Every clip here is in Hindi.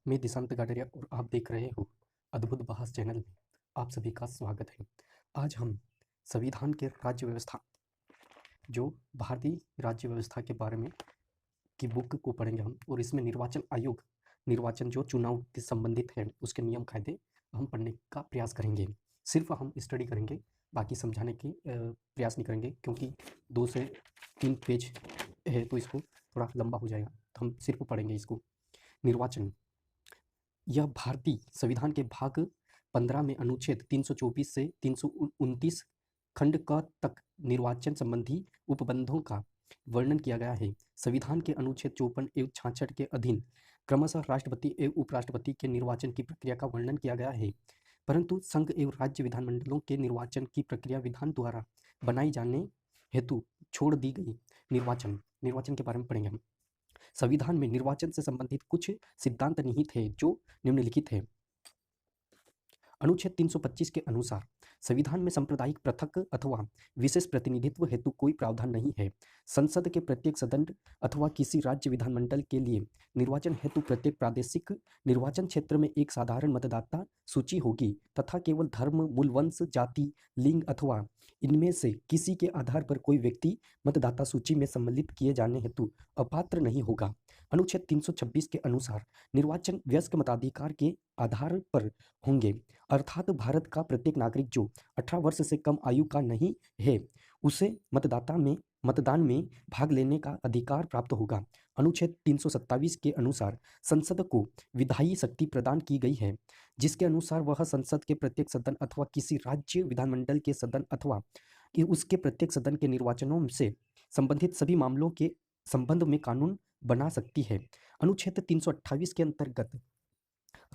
मैं दिशांत गाडरिया और आप देख रहे हो अद्भुत बहस चैनल में आप सभी का स्वागत है। आज हम संविधान के राज्य व्यवस्था जो भारतीय राज्य व्यवस्था के बारे में की बुक को पढ़ेंगे हम, और इसमें निर्वाचन आयोग, निर्वाचन जो चुनाव से संबंधित है उसके नियम कायदे हम पढ़ने का प्रयास करेंगे। सिर्फ हम स्टडी करेंगे, बाकी समझाने के प्रयास नहीं करेंगे, क्योंकि 2 से 3 पेज है तो इसको थोड़ा लंबा हो जाएगा, तो हम सिर्फ पढ़ेंगे इसको। निर्वाचन यह भारतीय संविधान के भाग 15 में अनुच्छेद 324 से 329 खंड क तक निर्वाचन संबंधी उपबंधों का वर्णन किया गया है। संविधान के अनुच्छेद 54 एवं 66 के अधीन क्रमशः राष्ट्रपति एवं उपराष्ट्रपति के निर्वाचन की प्रक्रिया का वर्णन किया गया है, परंतु संघ एवं राज्य विधानमंडलों के निर्वाचन की प्रक्रिया विधान द्वारा बनाई जाने हेतु छोड़ दी गई। निर्वाचन के बारे में पढ़ेंगे हम। संविधान में निर्वाचन से संबंधित कुछ सिद्धांत निहित है जो निम्नलिखित है। अनुच्छेद 325 के अनुसार संविधान में सांप्रदायिक पृथक अथवा विशेष प्रतिनिधित्व हेतु कोई प्रावधान नहीं है। संसद के प्रत्येक सदन अथवा किसी राज्य विधानमंडल के लिए निर्वाचन हेतु प्रत्येक प्रादेशिक निर्वाचन क्षेत्र में एक साधारण मतदाता सूची होगी तथा केवल धर्म, मूल वंश, जाति, लिंग अथवा इनमें से किसी के आधार पर कोई व्यक्ति मतदाता सूची में सम्मिलित किए जाने हेतु अपात्र नहीं होगा। अनुच्छेद 326 के अनुसार निर्वाचन वयस्क मताधिकार के आधार पर होंगे, अर्थात भारत का प्रत्येक नागरिक जो 18 वर्ष से कम आयु का नहीं है उसे मतदान में भाग लेने का अधिकार प्राप्त होगा। अनुच्छेद 327 के अनुसार संसद को विधायी शक्ति प्रदान की गई है, जिसके अनुसार वह संसद के प्रत्येक सदन अथवा किसी राज्य विधानमंडल के सदन अथवा कि उसके प्रत्येक सदन के निर्वाचनों से संबंधित सभी मामलों के संबंध में कानून बना सकती है। अनुच्छेद 328 के अंतर्गत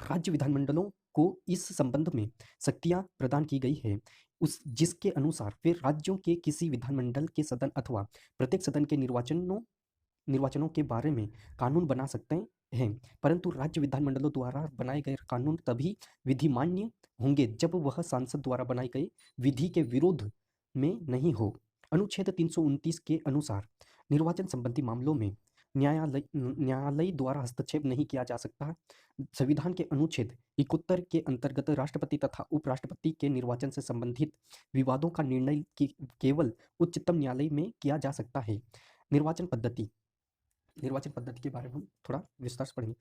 राज्य विधानमंडलों को इस संबंध में शक्तियां प्रदान की गई है, उस जिसके अनुसार वे राज्यों के किसी विधानमंडल के सदन अथवा प्रत्येक सदन के निर्वाचनों के बारे में कानून बना सकते हैं, परंतु राज्य विधानमंडलों द्वारा बनाए गए कानून तभी विधिमान्य होंगे जब वह सांसद द्वारा बनाई गई विधि के विरोध में नहीं हो। अनुच्छेद 329 के अनुसार निर्वाचन संबंधी मामलों में न्यायालय द्वारा हस्तक्षेप नहीं किया जा सकता। संविधान के अनुच्छेद 71 के अंतर्गत राष्ट्रपति तथा उपराष्ट्रपति के निर्वाचन से संबंधित विवादों का निर्णय केवल उच्चतम न्यायालय में किया जा सकता है। निर्वाचन पद्धति के बारे में हम थोड़ा विस्तार से पढ़ेंगे।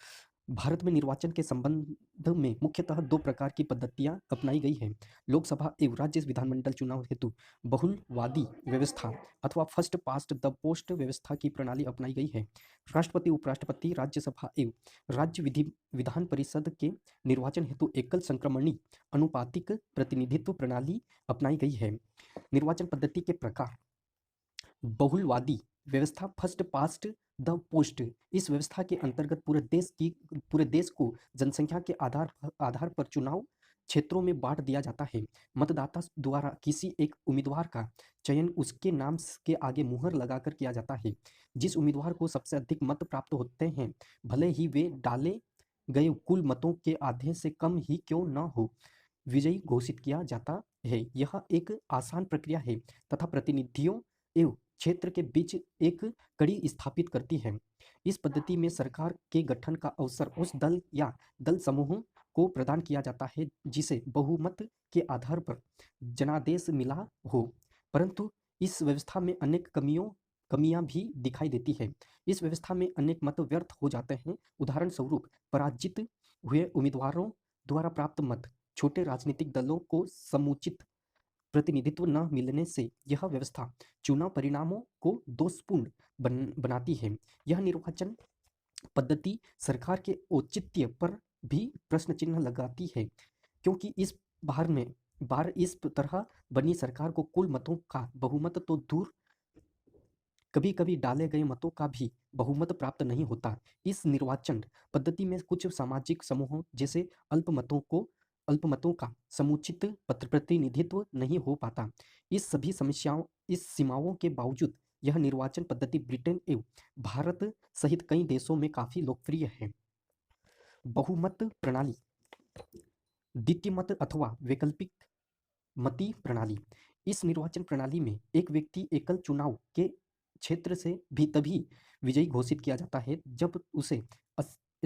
भारत में निर्वाचन के संबंध में मुख्यतः 2 प्रकार की पद्धतियां अपनाई गई हैं। लोकसभा एवं राज्य विधानमंडल चुनाव हेतु बहुलवादी व्यवस्था अथवा फर्स्ट पास्ट द पोस्ट व्यवस्था की प्रणाली अपनाई गई है। राष्ट्रपति, उपराष्ट्रपति, राज्यसभा एवं राज्य विधान परिषद के निर्वाचन हेतु एकल संक्रमणी अनुपातिक प्रतिनिधित्व प्रणाली अपनाई गई है। निर्वाचन पद्धति के प्रकार: बहुलवादी व्यवस्था, फर्स्ट पास्ट द पोस्ट। इस व्यवस्था के अंतर्गत पूरे देश को जनसंख्या के आधार पर चुनाव क्षेत्रों में बांट दिया जाता है। मतदाता द्वारा किसी एक उम्मीदवार का चयन उसके नाम के आगे मुहर लगाकर किया जाता है। जिस उम्मीदवार को सबसे अधिक मत प्राप्त होते हैं, भले ही वे डाले गए कुल मतों के आधे से कम ही क्यों न हो, विजयी घोषित किया जाता है। यह एक आसान प्रक्रिया है तथा प्रतिनिधियों एवं क्षेत्र के बीच एक कड़ी स्थापित करती है। इस पद्धति में सरकार के गठन का अवसर उस दल या दल समूह को प्रदान किया जाता है जिसे बहुमत के आधार पर जनादेश मिला हो, परंतु इस व्यवस्था में अनेक कमियां भी दिखाई देती है। इस व्यवस्था में अनेक मत व्यर्थ हो जाते हैं। उदाहरण स्वरूप, पराजित हुए उम्मीदवारों द्वारा प्राप्त मत छोटे राजनीतिक दलों को समुचित प्रतिनिधित्व न मिलने से यह व्यवस्था चुनाव परिणामों को दोषपूर्ण बनाती है। यह निर्वाचन पद्धति सरकार के औचित्य पर भी प्रश्न चिन्ह लगाती है, क्योंकि इस तरह बनी सरकार को कुल मतों का बहुमत तो दूर, कभी-कभी डाले गए मतों का भी बहुमत प्राप्त नहीं होता। इस निर्वाचन पद्धति में कुछ सामाजिक समूहों जैसे अल्पमतों का समुचित प्रतिनिधित्व नहीं हो पाता। इस सीमाओं के बावजूद यह निर्वाचन पद्धति ब्रिटेन एवं भारत सहित कई देशों में काफी लोकप्रिय है। बहुमत प्रणाली, द्वितीय मत अथवा वैकल्पिक मती प्रणाली। इस निर्वाचन प्रणाली में एक व्यक्ति एकल चुनाव के क्षेत्र से भी तभी विजयी घोषित किया जाता है जब उसे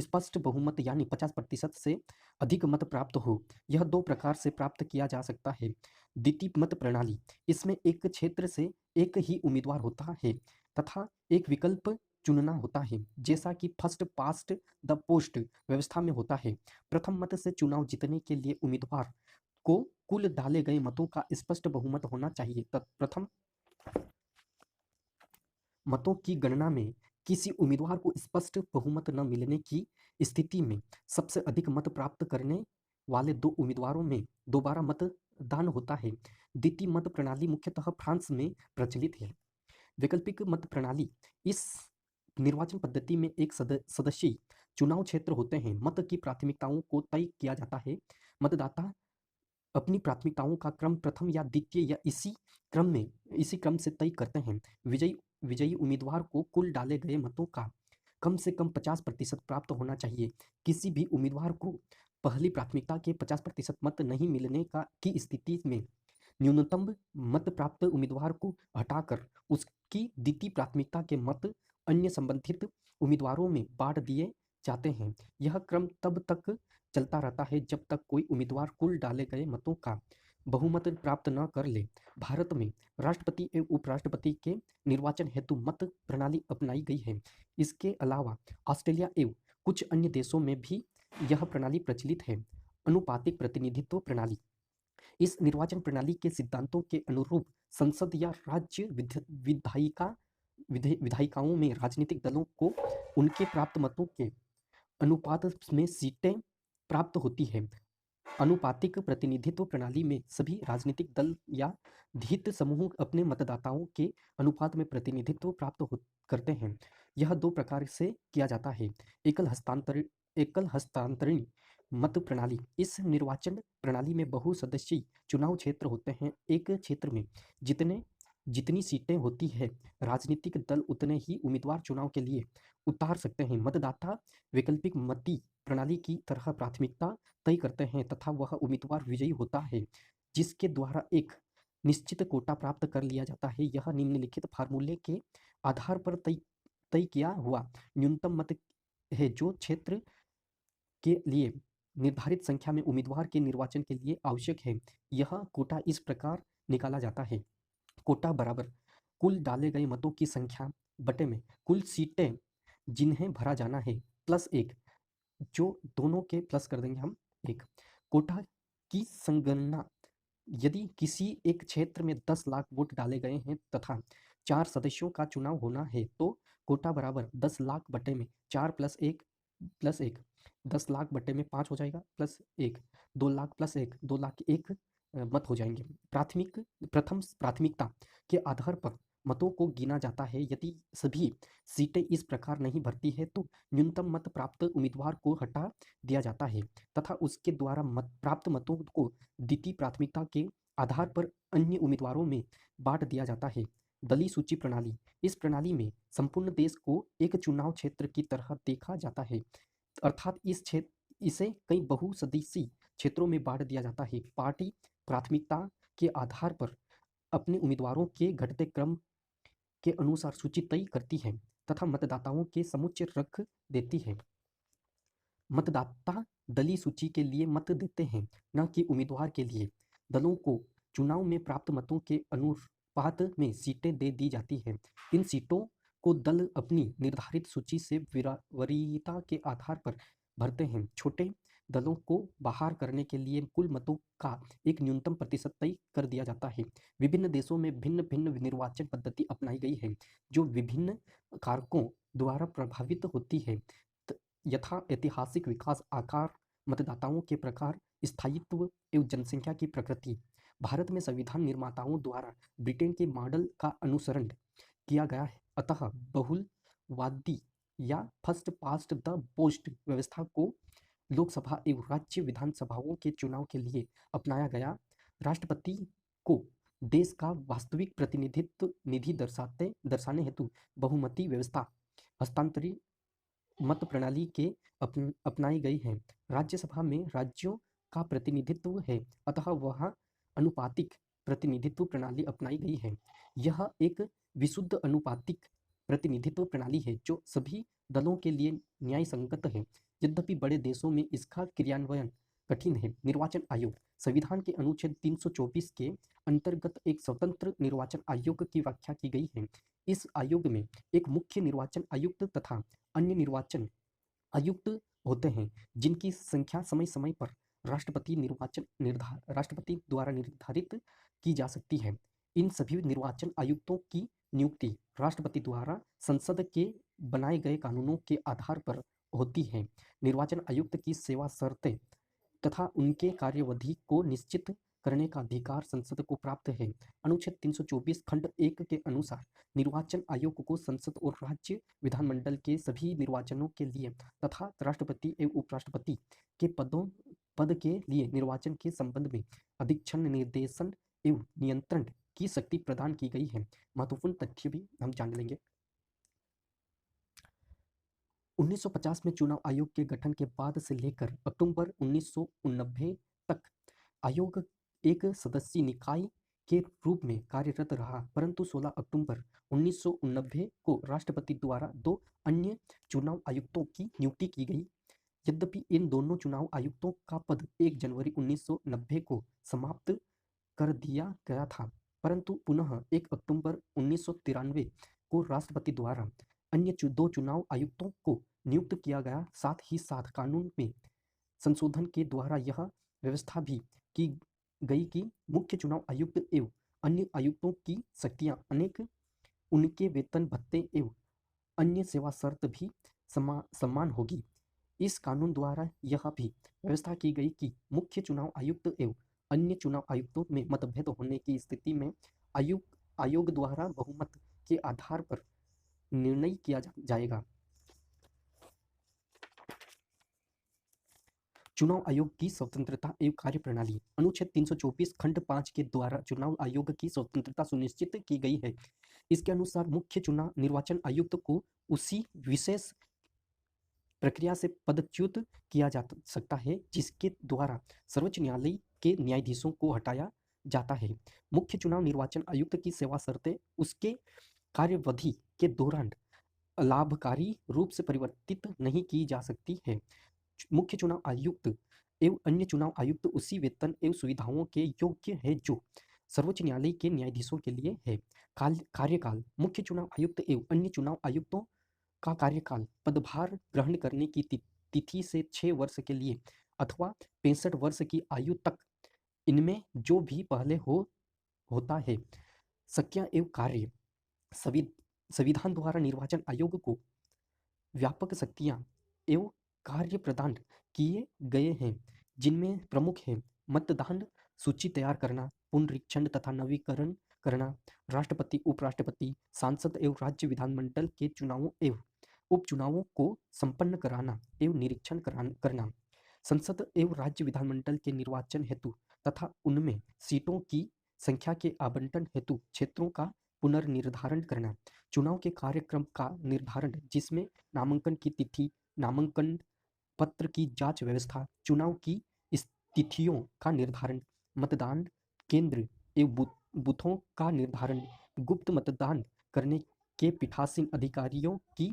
स्पष्ट बहुमत यानी 50% से अधिक मत प्राप्त हो। यह दो प्रकार से प्राप्त किया जा सकता है। द्वितीय मत प्रणाली, इसमें एक क्षेत्र से एक ही उम्मीदवार होता है तथा एक विकल्प चुनना होता है, जैसा कि फर्स्ट पास्ट द पोस्ट व्यवस्था में होता है। प्रथम मत से चुनाव जीतने के लिए उम्मीदवार को कुल डाले गए मतों का स्पष्ट बहुमत होना चाहिए। प्रथम मतों की गणना में किसी उम्मीदवार को स्पष्ट बहुमत न मिलने की स्थिति में सबसे अधिक मत प्राप्त करने वाले दो उम्मीदवारों में दोबारा मतदान होता है। द्वितीय मत प्रणाली मुख्यतः फ्रांस में प्रचलित है। वैकल्पिक मत प्रणाली, इस निर्वाचन पद्धति में एक सदस्यीय चुनाव क्षेत्र होते हैं। मत की प्राथमिकताओं को तय किया जाता है। मतदाता अपनी प्राथमिकताओं का क्रम प्रथम या द्वितीय या इसी क्रम से तय करते हैं। विजयी उम्मीदवार को कुल डाले गए मतों का कम से कम 50% प्राप्त होना चाहिए। किसी भी उम्मीदवार को पहली प्राथमिकता के 50% मत नहीं मिलने की स्थिति में न्यूनतम मत प्राप्त उम्मीदवार को हटाकर उसकी द्वितीय प्राथमिकता के मत अन्य संबंधित उम्मीदवारों में बांट दिए जाते हैं। यह क्रम तब तक चलता रहता है जब तक कोई उम्मीदवार कुल डाले गए मतों का बहुमत प्राप्त न कर ले। भारत में राष्ट्रपति एवं उपराष्ट्रपति के निर्वाचन हेतु मत प्रणाली अपनाई गई है। इसके अलावा ऑस्ट्रेलिया एवं कुछ अन्य देशों में भी यह प्रणाली प्रचलित है। अनुपातिक प्रतिनिधित्व प्रणाली, इस निर्वाचन प्रणाली के सिद्धांतों के अनुरूप संसद या राज्य विधायिकाओं में राजनीतिक दलों को उनके प्राप्त मतों के अनुपात में सीटें प्राप्त होती है। अनुपातिक प्रतिनिधित्व प्रणाली में सभी राजनीतिक दल या हित समूह अपने मतदाताओं के अनुपात में प्रतिनिधित्व करते हैं। यह दो प्रकार से किया जाता है। एकल हस्तांतरण मत प्रणाली, इस निर्वाचन प्रणाली में बहुसदस्यीय चुनाव क्षेत्र होते हैं। एक क्षेत्र में जितनी सीटें होती है, राजनीतिक दल उतने ही उम्मीदवार चुनाव के लिए उतार सकते हैं। मतदाता वैकल्पिक मती प्रणाली की तरह प्राथमिकता तय करते हैं तथा वह उम्मीदवार विजयी होता है जिसके द्वारा एक निश्चित कोटा प्राप्त कर लिया जाता है। यह निम्नलिखित फार्मूले के आधार पर तय किया हुआ न्यूनतम मत है जो क्षेत्र के लिए निर्धारित संख्या में उम्मीदवार के निर्वाचन के लिए आवश्यक है। यह कोटा इस प्रकार निकाला जाता है। कोटा बराबर कुल डाले गए मतों की संख्या बटे में कुल सीटें जिन्हें भरा जाना है प्लस 1, जो दोनों के प्लस कर देंगे हम 1। कोटा की संगणना, यदि किसी एक क्षेत्र में 10 लाख वोट डाले गए हैं तथा 4 सदस्यों का चुनाव होना है तो कोटा बराबर 10 लाख बटे में 4 प्लस 1 10 लाख बटे में 5 हो जाएगा प्लस 1 2 लाख प्लस 1 2 लाख 1 मत हो जाएंगे। प्रथम प्राथमिकता के आधार पर मतों को गिना जाता है। यदि सभी सीटें इस प्रकार नहीं भरती है तो न्यूनतम मत प्राप्त उम्मीदवार को हटा दिया जाता है तथा उसके द्वारा प्राप्त मतों को द्वितीय प्राथमिकता के आधार पर अन्य उम्मीदवारों में बांट दिया जाता है। दलीय सूची प्रणाली, इस प्रणाली में संपूर्ण देश को एक चुनाव क्षेत्र की तरह देखा जाता है, अर्थात इसे कई बहुसदस्यीय क्षेत्रों में बांट दिया जाता है। पार्टी प्राथमिकता के आधार पर अपने उम्मीदवारों के घटते क्रम के अनुसार सूची तय करती है तथा मतदाताओं के समुच्चय रख देती है। मतदाता दलीय सूची के लिए मत देते हैं, न कि उम्मीदवार के लिए। दलों को चुनाव में प्राप्त मतों के अनुपात में सीटें दे दी जाती हैं। इन सीटों को दल अपनी निर्धारित सूची से वरीयता के आधार पर भरते हैं। छोटे दलों को बाहर करने के लिए कुल मतों का एक न्यूनतम प्रतिशत तय कर दिया जाता है। विभिन्न देशों में भिन्न भिन्न निर्वाचन पद्धति अपनाई गई है जो विभिन्न कारकों द्वारा प्रभावित होती है, यथा ऐतिहासिक विकास, आकार, मतदाताओं के प्रकार, स्थायित्व एवं जनसंख्या की प्रकृति। भारत में संविधान निर्माताओं द्वारा ब्रिटेन के मॉडल का अनुसरण किया गया है, अतः बहुलवादी या फर्स्ट पास्ट द पोस्ट व्यवस्था को लोकसभा एवं राज्य विधानसभाओं के चुनाव के लिए अपनाया गया। राष्ट्रपति को देश का वास्तविक प्रतिनिधित्व निधि दर्शाने हेतु बहुमती व्यवस्था हस्तांतरित मत प्रणाली के अपनाई गई है। राज्यसभा में राज्यों का प्रतिनिधित्व है, अतः वह अनुपातिक प्रतिनिधित्व प्रणाली अपनाई गई है। यह एक विशुद्ध अनुपातिक प्रतिनिधित्व प्रणाली है जो सभी दलों के लिए न्याय संगत है। यद्यपि बड़े देशों में इसका क्रियान्वयन कठिन है। निर्वाचन आयोग संविधान के अनुच्छेद 324 के अंतर्गत एक स्वतंत्र निर्वाचन आयोग की व्याख्या की गई है। इस आयोग में एक मुख्य निर्वाचन आयुक्त तथा अन्य निर्वाचन आयुक्त होते हैं, जिनकी संख्या समय समय पर राष्ट्रपति द्वारा निर्धारित की जा सकती है। इन सभी निर्वाचन आयुक्तों की नियुक्ति राष्ट्रपति द्वारा संसद के बनाए गए कानूनों के आधार पर होती है। निर्वाचन आयुक्त की सेवा शर्तें तथा उनके कार्यवधि को निश्चित करने का अधिकार संसद को प्राप्त है। अनुच्छेद 324 खंड 1 के अनुसार निर्वाचन आयोग को संसद और राज्य विधानमंडल के सभी निर्वाचनों के लिए तथा राष्ट्रपति एवं उपराष्ट्रपति के पद के लिए निर्वाचन के संबंध में अधीक्षण, निर्देशन एवं नियंत्रण की शक्ति प्रदान की गई है। महत्वपूर्ण तथ्य भी हम जान लेंगे। 1950 में चुनाव आयोग के गठन के बाद से लेकर अक्टूबर 1989 तक आयोग एक सदस्यीय निकाय के रूप में कार्यरत रहा, परंतु 16 अक्टूबर 1990 को राष्ट्रपति द्वारा 2 अन्य चुनाव आयुक्तों की नियुक्ति की गई। यद्यपि इन दोनों चुनाव आयुक्तों का पद 1 जनवरी 1990 को समाप्त कर दिया गया था, परंतु पुनः 1 अक्टूबर 1993 को राष्ट्रपति द्वारा अन्य 2 चुनाव आयुक्तों को नियुक्त किया गया। साथ ही साथ कानून में संशोधन के द्वारा यह व्यवस्था भी की गई कि मुख्य चुनाव आयुक्त एवं अन्य आयुक्तों की शक्तियां उनके वेतन भत्ते एवं अन्य सेवा शर्त भी समान होगी। इस कानून द्वारा यह भी व्यवस्था की गई कि मुख्य चुनाव आयुक्त एवं अन्य चुनाव आयुक्तों में मतभेद होने की स्थिति में आयोग द्वारा बहुमत के आधार पर निर्णय किया जाएगा। चुनाव आयोग की स्वतंत्रता एवं कार्यप्रणाली अनुच्छेद 324 खंड 5 के द्वारा चुनाव आयोग की स्वतंत्रता सुनिश्चित की गई है। इसके अनुसार मुख्य चुनाव निर्वाचन आयुक्त को उसी विशेष प्रक्रिया से पदच्युत किया जा सकता है जिसके द्वारा सर्वोच्च न्यायालय के न्यायाधीशों को हटाया जाता है। मुख्य चुनाव निर्वाचन आयुक्त की सेवा शर्तें उसके कार्यवधि के दौरान लाभकारी रूप से परिवर्तित नहीं की जा सकती है। मुख्य चुनाव आयुक्त एवं अन्य चुनाव आयुक्त उसी वेतन एवं सुविधाओं के योग्य है जो सर्वोच्च न्यायालय के न्यायाधीशों के लिए है। कार्यकाल मुख्य चुनाव आयुक्त एवं अन्य चुनाव आयुक्तों का कार्यकाल पदभार ग्रहण करने की तिथि से 6 वर्ष के लिए अथवा 65 वर्ष की आयु तक, इनमें जो भी पहले होता है। शक्तियां एवं कार्य संविधान द्वारा निर्वाचन आयोग को व्यापक शक्तियां एवं कार्य प्रदान किए गए हैं, जिनमें प्रमुख है मतदान सूची तैयार करना, पुनरीक्षण तथा नवीकरण करना, राष्ट्रपति, उपराष्ट्रपति, सांसद एवं राज्य विधानमंडल के चुनावों एवं उपचुनावों को संपन्न कराना एवं निरीक्षण करना, संसद एवं राज्य विधानमंडल के निर्वाचन हेतु तथा उनमें सीटों की संख्या के आवंटन हेतु क्षेत्रों का पुनर्निर्धारण करना, चुनाव के कार्यक्रम का निर्धारण जिसमें नामांकन की तिथि, नामांकन पत्र की जांच व्यवस्था, चुनाव की तिथियों का निर्धारण, मतदान केंद्र एवं बूथों का निर्धारण, गुप्त मतदान करने के पीठासीन अधिकारियों की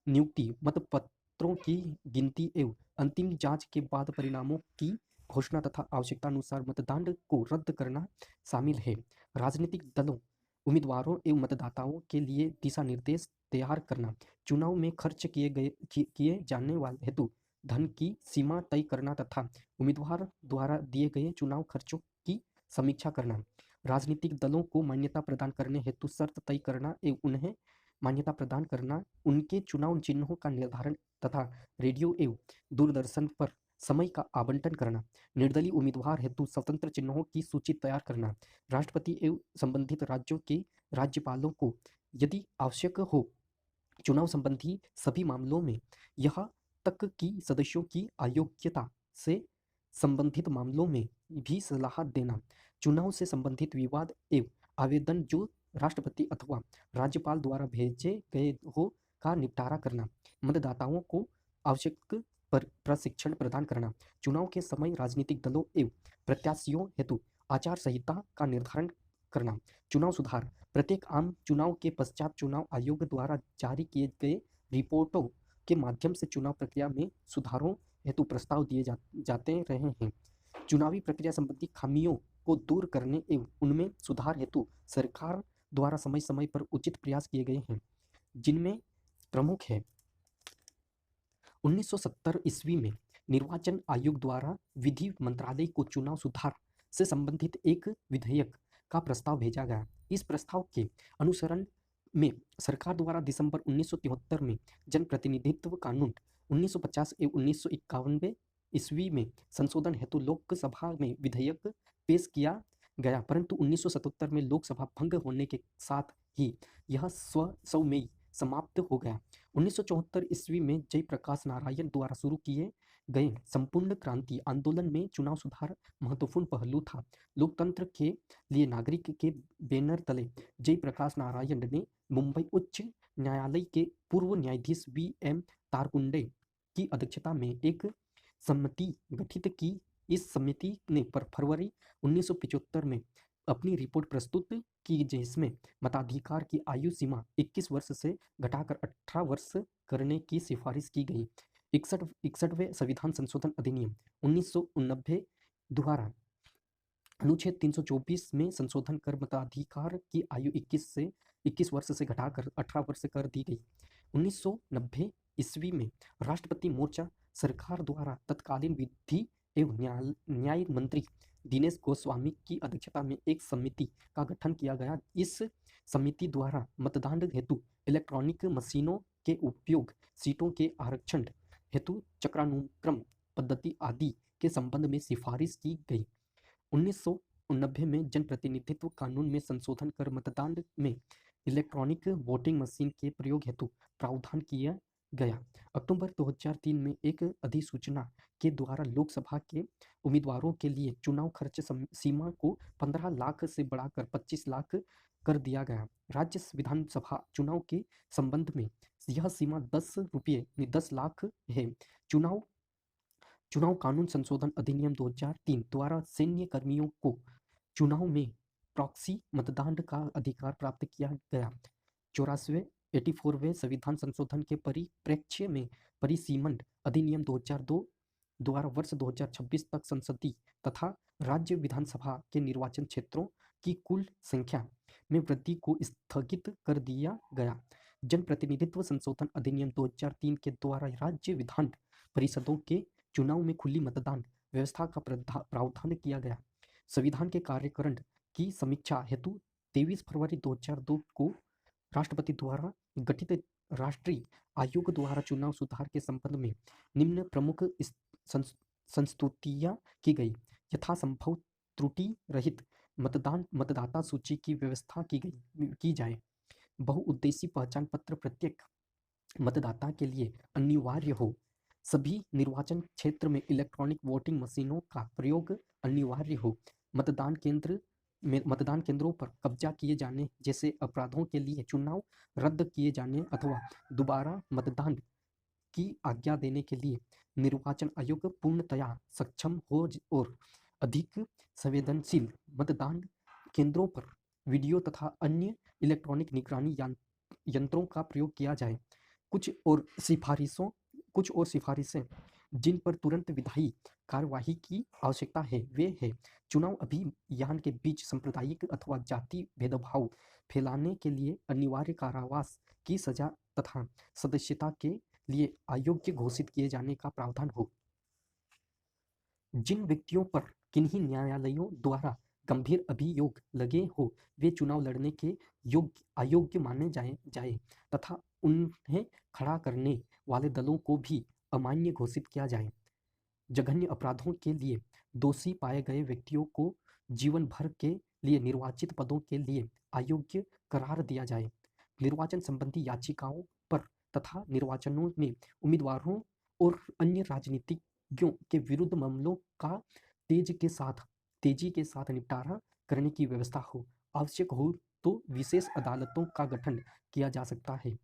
नियुक्ति, मतपत्रों की गिनती एवं अंतिम जांच के बाद परिणामों की घोषणा तथा आवश्यकतानुसार मतदान को रद्द करना शामिल है। राजनीतिक दलों, उम्मीदवारों एवं मतदाताओं के लिए दिशा निर्देश तैयार करना, चुनाव में खर्च किए जाने वाले हेतु धन की सीमा तय करना तथा उम्मीदवार द्वारा दिए गए चुनाव खर्चों की समीक्षा करना, राजनीतिक दलों को मान्यता प्रदान करने हेतु शर्त तय करना एवं उन्हें मान्यता प्रदान करना, उनके चुनाव चिन्हों का निर्धारण तथा रेडियो एवं दूरदर्शन पर समय का आवंटन करना, निर्दलीय उम्मीदवार हेतु स्वतंत्र चिन्हों की सूची तैयार करना, राष्ट्रपति एवं संबंधित राज्यों के राज्यपालों को यदि आवश्यक हो चुनाव संबंधी सभी मामलों में यह तक कि सदस्यों की अयोग्यता से संबंधित मामलों में भी सलाह देना, चुनाव से संबंधित विवाद एवं आवेदन जो राष्ट्रपति अथवा राज्यपाल द्वारा भेजे गए हो का निपटारा करना, मतदाताओं को आवश्यक प्रशिक्षण प्रदान करना, चुनाव के समय राजनीतिक दलों एवं प्रत्याशियों हेतु आचार संहिता का निर्धारण करना, चुनाव सुधार, प्रत्येक आम चुनाव के पश्चात चुनाव आयोग द्वारा जारी किए गए रिपोर्टों के माध्यम से चुनाव प्रक्रिया में सुधारों हेतु प्रस्ताव दिए जाते रहे हैं। चुनावी प्रक्रिया संबंधी खामियों को दूर करने एवं उनमें सुधार हेतु सरकार द्वारा समय समय पर उचित प्रयास किए गए हैं, जिनमें प्रमुख है 1970 ईस्वी में निर्वाचन आयोग द्वारा विधि मंत्रालय को चुनाव सुधार से संबंधित एक विधेयक का प्रस्ताव भेजा गया। इस प्रस्ताव के अनुसरण में सरकार द्वारा दिसंबर 1973 में जनप्रतिनिधित्व कानून 1950 एवं 1951 ईस्वी में संशोधन हेतु लोकसभा में विधेयक पेश किया गया, परंतु 1977 में लोकसभा भंग होने के साथ ही यह स्वसव में समाप्त हो गया। 1974 ईस्वी में जयप्रकाश नारायण द्वारा शुरू किए गए संपूर्ण क्रांति आंदोलन में चुनाव सुधार महत्वपूर्ण पहलू था। लोकतंत्र के लिए नागरिक के बैनर तले जयप्रकाश नारायण ने मुंबई उच्च न्यायालय के पूर्व न्यायाधीश वी.एम. तारकुंडे की अध्यक्षता में एक समिति गठित की। इस समिति ने फरवरी 1975 में अपनी रिपोर्ट प्रस्तुत की, जिसमें मताधिकार की आयु सीमा 21 वर्ष से घटाकर 18 वर्ष करने की सिफारिश की गई। 61वें संविधान संशोधन अधिनियम 1989 द्वारा अनुच्छेद 324 में संशोधन कर मताधिकार की आयु 21 वर्ष से घटाकर 18 वर्ष कर दी गई। 1990 ईस्वी में राष्ट्रपति मोर्चा सरकार द्वारा तत्कालीन विधि एवं न्याय मंत्री दिनेश गोस्वामी की अध्यक्षता में एक समिति का गठन किया गया। इस समिति द्वारा मतदान हेतु इलेक्ट्रॉनिक मशीनों के उपयोग, सीटों के आरक्षण हेतु चक्रानुक्रम पद्धति आदि के संबंध में सिफारिश की गई। 1990 में जनप्रतिनिधित्व कानून में संशोधन कर मतदान में इलेक्ट्रॉनिक वोटिंग मशीन के प्रयोग हेतु प्रावधान किया गया। अक्टूबर 2003 में एक अधिसूचना के द्वारा लोकसभा के उम्मीदवारों के लिए चुनाव खर्च सीमा को 15 लाख से बढ़ाकर 25 लाख कर दिया गया। राज्य विधानसभा चुनाव के संबंध में यह सीमा 10 लाख है। चुनाव कानून संशोधन अधिनियम 2003 द्वारा सैन्य कर्मियों को चुनाव में प्रॉक्सी मतदान का अधिकार प्राप्त किया गया। 84वें संविधान संशोधन के परिप्रेक्ष्य में परिसीमन अधिनियम 2002 द्वारा वर्ष 2026 तक संसदीय तथा राज्य विधानसभा के निर्वाचन क्षेत्रों की कुल संख्या में वृद्धि को स्थगित कर दिया गया। जनप्रतिनिधित्व संशोधन अधिनियम 2003 के द्वारा राज्य विधान परिषदों के चुनाव में खुली मतदान व्यवस्था का प्रावधान किया गया। संविधान के कार्यकारण की समीक्षा हेतु 23 फरवरी 2002 को राष्ट्रपति द्वारा गठित राष्ट्रीय आयोग द्वारा चुनाव सुधार के संबंध में निम्न प्रमुख संस्तुतियां की गई। यथासंभव त्रुटि रहित मतदाता सूची की व्यवस्था की जाए। बहुउद्देशीय पहचान पत्र प्रत्येक मतदाता के लिए अनिवार्य हो। सभी निर्वाचन क्षेत्र में इलेक्ट्रॉनिक वोटिंग मशीनों का प्रयोग अनिवार्य हो। मतदान केंद्रों पर कब्जा किए जाने जैसे अपराधों के लिए चुनाव रद्द किए जाने अथवा दोबारा मतदान की आज्ञा देने के लिए निर्वाचन आयोग पूर्णतया सक्षम हो और अधिक संवेदनशील मतदान केंद्रों पर वीडियो तथा अन्य इलेक्ट्रॉनिक निगरानी यंत्रों का प्रयोग किया जाए। कुछ और सिफारिशें जिन पर तुरंत विधायी कार्यवाही की आवश्यकता है वे है चुनाव अभियान के बीच सांप्रदायिक अथवा जाति भेदभाव फैलाने के लिए अनिवार्य कारावास की सजा तथा सदस्यता के लिए अयोग्य घोषित किए जाने का प्रावधान हो। जिन व्यक्तियों पर किन्हीं न्यायालयों द्वारा गंभीर अभियोग लगे हो वे चुनाव लड़ने के अयोग्य माने जाए तथा उन्हें खड़ा करने वाले दलों को भी अमान्य घोषित किया जाए। जघन्य अपराधों के लिए दोषी पाए गए व्यक्तियों को जीवन भर के लिए निर्वाचित पदों के लिए अयोग्य करार दिया जाए। निर्वाचन संबंधी याचिकाओं पर तथा निर्वाचनों में उम्मीदवारों और अन्य राजनीतिज्ञों के विरुद्ध मामलों का तेजी के साथ निपटारा करने की व्यवस्था हो। आवश्यक हो तो विशेष अदालतों का गठन किया जा सकता है।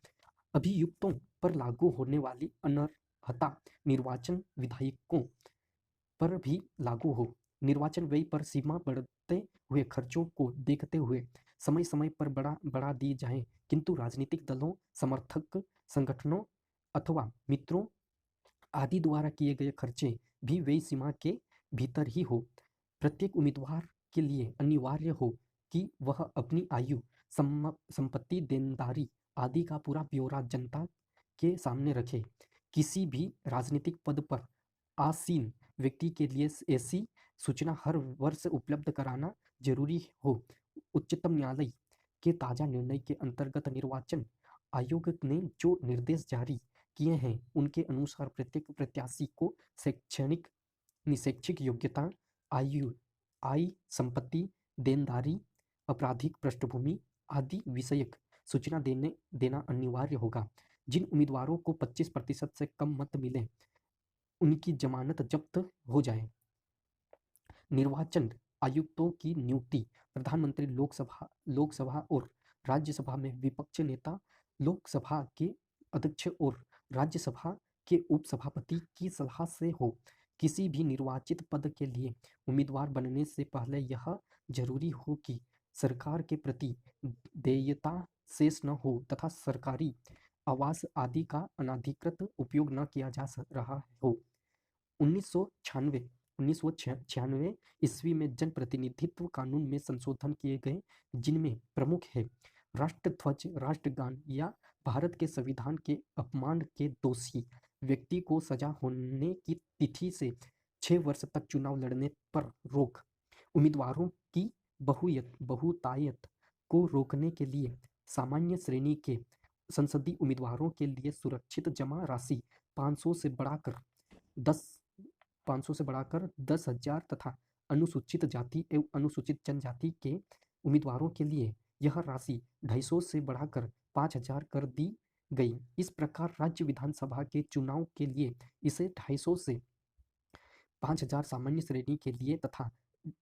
अभियुक्तों पर लागू होने वाली अनर्हता निर्वाचन विधायकों पर भी लागू हो। निर्वाचन व्यय पर सीमा बढ़ते हुए खर्चों को देखते हुए समय समय पर बढ़ा दी जाए, किंतु राजनीतिक दलों, समर्थक संगठनों, अथवा मित्रों आदि द्वारा किए गए खर्चे भी व्यय सीमा के भीतर ही हो। प्रत्येक उम्मीदवार के लिए अनिवार्य हो कि वह अपनी आयु, संपत्ति, देनदारी आदि का पूरा ब्यौरा जनता के सामने रखे। किसी भी राजनीतिक पद पर आसीन व्यक्ति के लिए ऐसी सूचना हर वर्ष उपलब्ध कराना जरूरी हो। उच्चतम न्यायालय के ताज़ा निर्णय के अंतर्गत निर्वाचन आयोग ने जो निर्देश जारी किए हैं उनके अनुसार प्रत्येक प्रत्याशी को शैक्षणिक शैक्षिक योग्यता, आयु, आय, संपत्ति, देनदारी, आपराधिक पृष्ठभूमि आदि विषयक सूचना देना अनिवार्य होगा। जिन उम्मीदवारों को 25% से कम मत मिले उनकी जमानत जब्त हो जाए। निर्वाचन आयुक्तों की नियुक्ति प्रधानमंत्री लोकसभा और राज्यसभा में विपक्ष नेता, लोकसभा के अध्यक्ष और राज्यसभा के उपसभापति की सलाह से हो। किसी भी निर्वाचित पद के लिए उम्मीदवार बनने से पहले यह जरूरी हो कि सरकार के प्रति देयता शेष न हो तथा सरकारी आवास आदि का अनाधिकृत उपयोग न किया जा रहा हो। 1996 ईस्वी में जनप्रतिनिधित्व कानून में संशोधन किए गए, जिनमें प्रमुख है राष्ट्रध्वज, राष्ट्रगान या भारत के संविधान के अपमान के दोषी व्यक्ति को सजा होने की तिथि से 6 वर्ष तक चुनाव लड़ने पर रोक, उम्मीदवारों की बहुतायत को रोकने के लिए सामान्य श्रेणी के संसदीय उम्मीदवारों के लिए सुरक्षित जमा राशि 500 से बढ़ाकर 10,000 तथा अनुसूचित जाति एवं अनुसूचित जनजाति के उम्मीदवारों के लिए यह राशि 250 से बढ़ाकर 5,000 कर दी गई। इस प्रकार राज्य विधानसभा के चुनाव के लिए इसे 250 से 5,000 सामान्य श्रेणी के लिए तथा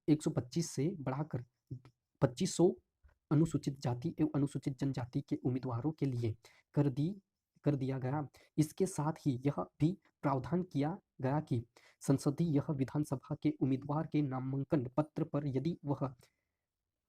125 से बढ़ाकर 2,500 अनुसूचित जाति एवं अनुसूचित जनजाति के उम्मीदवारों के लिए कर दिया गया। इसके साथ ही यह भी प्रावधान किया गया कि संसदीय विधानसभा के उम्मीदवार के नामांकन पत्र पर यदि वह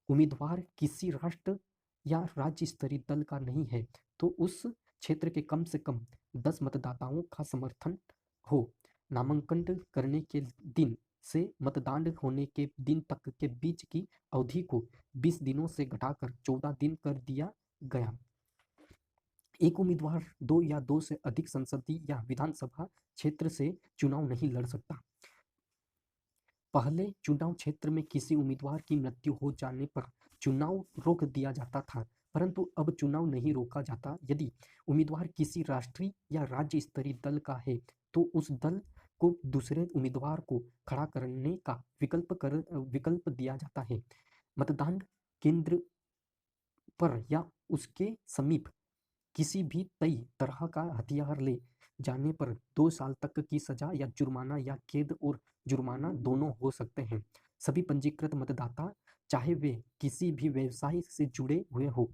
उम्मीदवार किसी राष्ट्र या राज्य स्तरीय दल का नहीं है तो उस क्षेत्र के कम से कम 10 मतदाताओं का समर्थन हो। नामांकन करने के दिन से मतदान होने के दिन तक के बीच की अवधि को 20 दिनों से घटाकर 14 दिन कर दिया गया। एक उम्मीदवार 2 या 2 से अधिक संसदीय या विधानसभा क्षेत्र से चुनाव नहीं लड़ सकता। पहले चुनाव क्षेत्र में किसी उम्मीदवार की मृत्यु हो जाने पर चुनाव रोक दिया जाता था, परंतु अब चुनाव नहीं रोका जाता। यदि उम्मीदवार किसी राष्ट्रीय या राज्य स्तरीय दल का है तो उस दल को दूसरे उम्मीदवार को खड़ा करने का विकल्प दिया जाता है। मतदान केंद्र पर या उसके समीप किसी भी कई तरह का हथियार ले जाने पर 2 साल तक की सजा या जुर्माना या कैद और जुर्माना दोनों हो सकते हैं। सभी पंजीकृत मतदाता, चाहे वे किसी भी व्यवसाय से जुड़े हुए हो,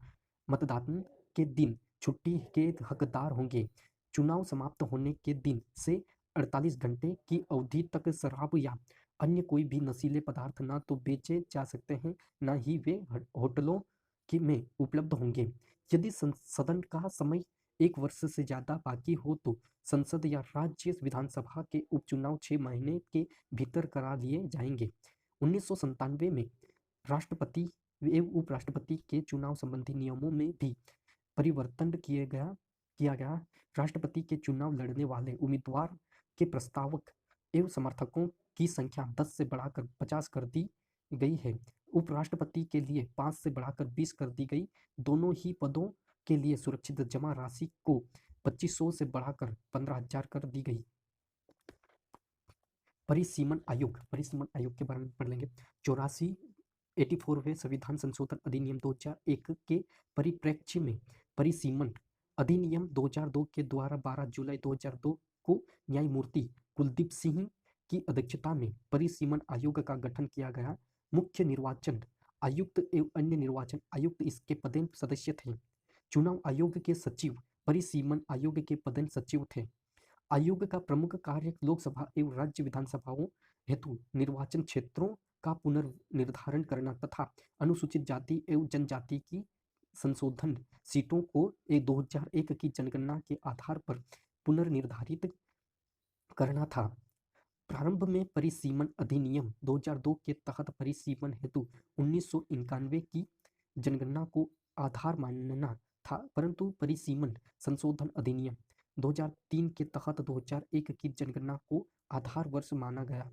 मतदान के दिन छुट्टी के हकदार होंगे। चुनाव समाप्त होने के दिन से 48 घंटे की अवधि तक शराब या अन्य कोई भी नशीले पदार्थ न तो बेचे जा सकते हैं, न ही वे होटलों में उपलब्ध होंगे। यदि सदन का समय 1 वर्ष से ज़्यादा बाकी हो तो संसद या राज्य विधानसभा के उपचुनाव 6 महीने के भीतर करा लिए जाएंगे। 1997 में राष्ट्रपति एवं उपराष्ट्रपति के चुनाव संबंधी नियमों में भी परिवर्तन किया गया। राष्ट्रपति के चुनाव लड़ने वाले उम्मीदवार के प्रस्तावक एवं समर्थकों की संख्या 10 से बढ़ाकर 50 कर दी गई है। उपराष्ट्रपति के लिए 5 से बढ़ाकर 20 कर दी गई। दोनों ही पदों के लिए सुरक्षित जमा राशि को 2,500 से बढ़ाकर 15,000 कर दी गई। परिसीमन आयोग के बारे में पढ़ लेंगे। 84वें संविधान संशोधन अधिनियम 2001 के परिप्रेक्ष्य में परिसीमन अधिनियम 2002 के द्वारा 12 जुलाई 2002 को न्यायमूर्ति कुलदीप सिंह की अध्यक्षता में परिसीमन आयोग का गठन किया गया। मुख्य निर्वाचन आयुक्त एवं अन्य निर्वाचन आयुक्त इसके पदेन सदस्य थे। चुनाव आयोग के सचिव परिसीमन आयोग के पदेन सचिव थे। आयोग का प्रमुख कार्य लोकसभा एवं राज्य विधानसभाओं हेतु निर्वाचन क्षेत्रों का पुनर्निर्धारण करना तथा अनुसूचित जाति एवं जनजाति की संशोधन सीटों को 2001 की जनगणना के आधार पर पुनर्निर्धारित करना था। प्रारंभ में परिसीमन अधिनियम 2002 के तहत परिसीमन हेतु 1991 की जनगणना को आधार मानना था, परंतु परिसीमन संशोधन अधिनियम 2003 के तहत 2001 की जनगणना को आधार वर्ष माना गया।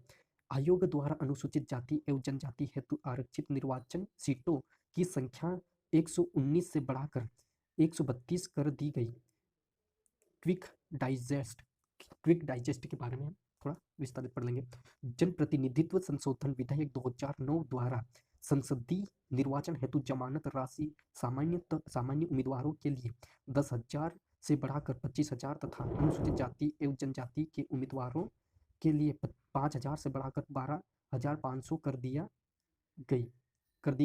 आयोग द्वारा अनुसूचित जाति एवं जनजाति हेतु आरक्षित निर्वाचन सीटों की संख्या 119 से बढ़ाकर 132 कर दी गई। क्विक डाइजेस्ट के बारे में हम थोड़ा विस्तारित पढ़ लेंगे। जनप्रतिनिधित्व संशोधन विधेयक 2009 द्वारा संसदीय निर्वाचन हेतु जमानत राशि सामान्य उम्मीदवारों के लिए 10,000 से बढ़ाकर 25,000 तथा अनुसूचित जाति एवं जनजाति के उम्मीदवारों के लिए 5,000 से बढ़ाकर 12,500 कर दी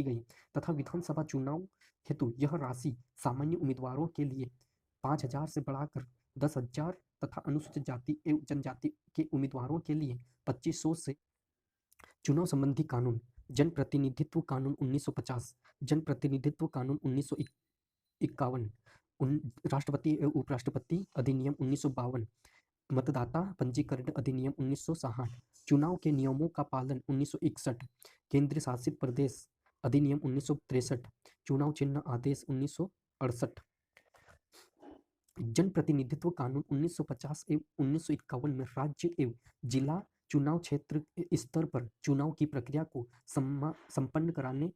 गई तथा विधानसभा चुनाव हेतु यह राशि सामान्य उम्मीदवारों के लिए 5,000 से बढ़ाकर 10,000 तथा अनुसूचित जाति एवं जनजाति के उम्मीदवारों के लिए 2,500 से। चुनाव संबंधी कानून। जनप्रतिनिधित्व कानून 1950, जनप्रतिनिधित्व कानून 1951, राष्ट्रपति एवं उपराष्ट्रपति अधिनियम 1952, मतदाता पंजीकरण अधिनियम 1960, चुनाव के नियमों का पालन 1961, केंद्र शासित प्रदेश अधिनियम 1963, चुनाव चिन्ह आदेश 1968। जनप्रतिनिधित्व कानून 1950 एवं 1951 में राज्य एवं जिला चुनाव क्षेत्र स्तर पर चुनाव की प्रक्रिया को संपन्न कराने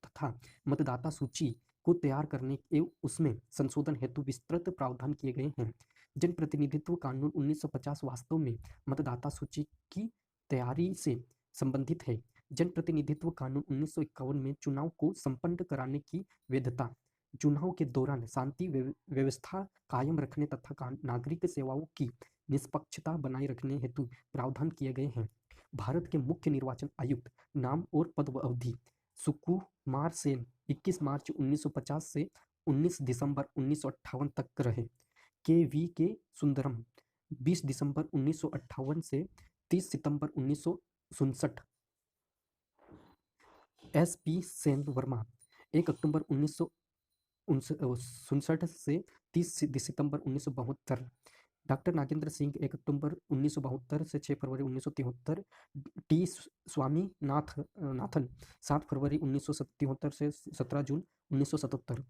तथा मतदाता सूची को तैयार करने एवं उसमें संशोधन हेतु विस्तृत प्रावधान किए गए हैं। जनप्रतिनिधित्व कानून 1950 वास्तव में मतदाता सूची की तैयारी से संबंधित है। जनप्रतिनिधित्व कानून 1951 में चुनाव को संपन्न कराने की वैधता, चुनाव के दौरान शांति व्यवस्था कायम रखने तथा नागरिक सेवाओं की निष्पक्षता बनाए रखने हेतु प्रावधान किए गए हैं। भारत के मुख्य निर्वाचन आयुक्त नाम और पद अवधि सुकुमार सेन 21 मार्च 1950 से 19 दिसंबर 1958 तक रहे। के सुंदरम 20 दिसंबर 1958 से 30 सितंबर 1959। SP सेन वर्मा 1 अक्टूबर 1959 से 30 सितंबर 1972। डॉक्टर नागेंद्र सिंह 1 अक्टूबर 1972 से 6 फरवरी 1973। टी स्वामीनाथन 7 फरवरी 1977 से 17 जून 1977।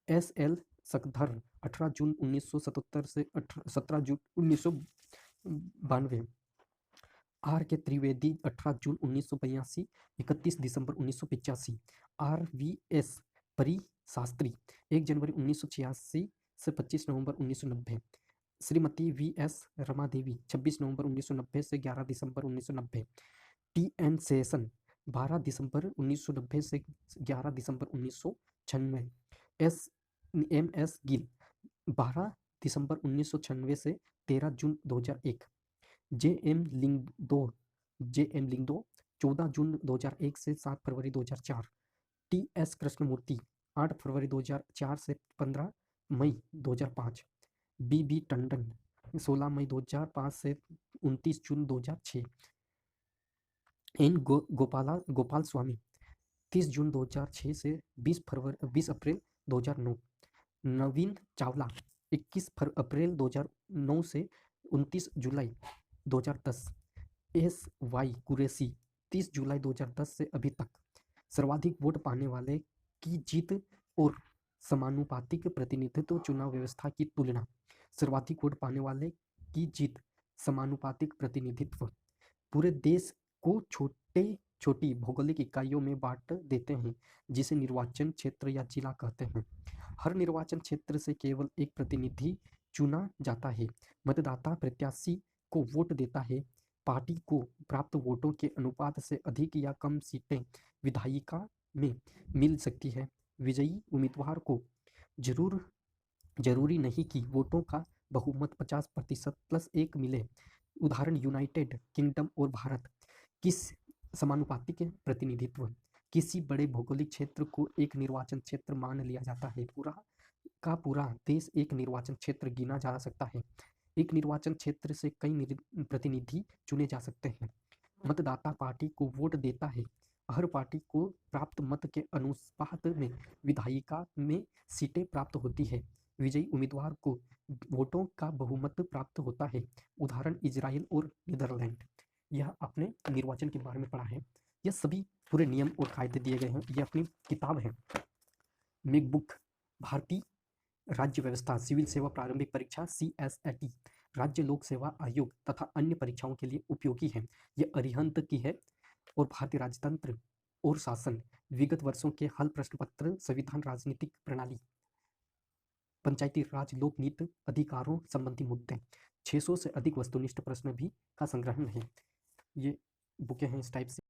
SL सकधर 18 जून 1977 से 17 जून 1992। RK त्रिवेदी 18 जून 1982, 31 दिसंबर 1985। RVS परी शास्त्री 1 जनवरी 1986 से 25 नवंबर 1990। श्रीमती VS रमा देवी 26 नवंबर 1990 से 11 दिसंबर 1990। TN सेशन 12 दिसंबर 1990 से 11 दिसंबर 1996। MS गिल 12 दिसंबर 1996 से 13 जून 2001। JM लिंगदो 14 जून 2001 से 7 फरवरी 2004। TS कृष्णमूर्ति 8 फरवरी 2004 से 15 मई 2005। BB टंडन 16 मई 2005 से 29 जून 2006। N गोपाल स्वामी 30 जून 2006 से 20 अप्रैल 2009। नवीन चावला 21 अप्रैल 2009 से 29 जुलाई 2010। SY कुरैशी 30 जुलाई 2010 से अभी तक। सर्वाधिक वोट पाने वाले की जीत और समानुपातिक प्रतिनिधित्व चुनाव व्यवस्था की तुलना। सर्वाधिक वोट पाने वाले की जीत, समानुपातिक प्रतिनिधित्व। पूरे देश को छोटी भौगोलिक इकाइयों में बांट देते हैं, जिसे निर्वाचन क्षेत्र या जिला कहते हैं। हर निर्वाचन क्षेत्र से केवल एक प्रतिनिधि चुना जाता है। मतदाता प्रत्याशी को वोट देता है। पार्टी को प्राप्त वोटों के अनुपात से अधिक या कम सीटें विधायिका में मिल सकती है। विजयी उम्मीदवार को जरूरी नहीं कि वोटों का बहुमत 50% प्लस 1 मिले। उदाहरण यूनाइटेड किंगडम और भारत। किस समानुपातिक प्रतिनिधित्व। किसी बड़े भौगोलिक क्षेत्र को एक निर्वाचन क्षेत्र मान लिया जाता है। पूरा देश एक निर्वाचन क्षेत्र गिना जा सकता है। एक निर्वाचन क्षेत्र से कई प्रतिनिधि चुने जा सकते हैं। मतदाता पार्टी को वोट देता है। हर पार्टी को प्राप्त मत के अनुपात में विधायिका में सीटें प्राप्त होती है। विजयी उम्मीदवार को वोटों का बहुमत प्राप्त होता है। उदाहरण इजराइल और नीदरलैंड। यह आपने निर्वाचन के बारे में पढ़ा है। यह सभी पूरे नियम और कायदे दिए गए हैं। ये अपनी किताब है मैकबुक। भारतीय राज्य व्यवस्था सिविल सेवा प्रारंभिक परीक्षा CSAT राज्य लोक सेवा आयोग तथा अन्य परीक्षाओं के लिए उपयोगी है। यह अरिहंत की है। और भारतीय राजतंत्र और शासन विगत वर्षों के हल प्रश्न पत्र संविधान राजनीतिक प्रणाली पंचायती राज लोक नीति अधिकारों संबंधी मुद्दे 600 से अधिक वस्तुनिष्ठ प्रश्न भी का संग्रहण है। ये बुकें हैं इस टाइप से।